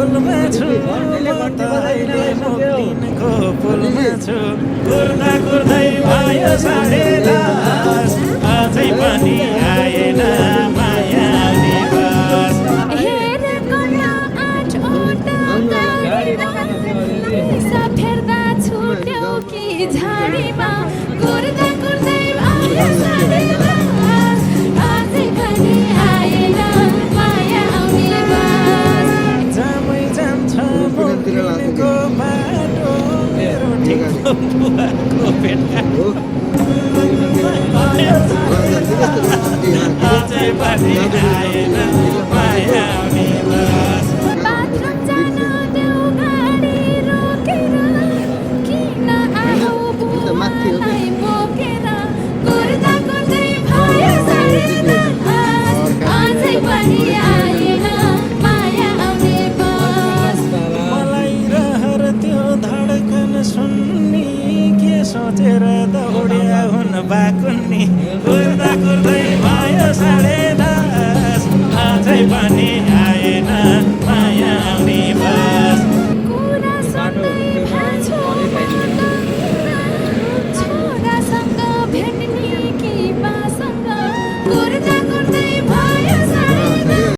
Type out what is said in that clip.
पुलमा छु म त अहिले मुक्लिनको पुलमा छु कुर्दा कुर्दै भयो 10:30 अझै पनि आएन माया दिवस हेरेको न 8 वटा गाडीमा फेर्दा छुट्यौ कि झाडीमा कुर्दा कुर्दै भयो 10:30 अझै पनि आएन माया आउने बस जामै जान्छ मुक्लिनको बाटो मेरो ठिकको बुवाको भेटघाट अझै पनि आएन माया आउने बस बाथरुम जान देऊ गाडी रोकेर किन आयो बुवालाई बोकेर कुर्दा कुर्दै भयो 10:30 अझै पनि आएन माया आउने बस मलाई रहर त्यो धडकन सुन्नी के सोचेर दौड्या हुन बाकुन्नी कुर्दा कुर्दै भयो 10:30 अझै पनि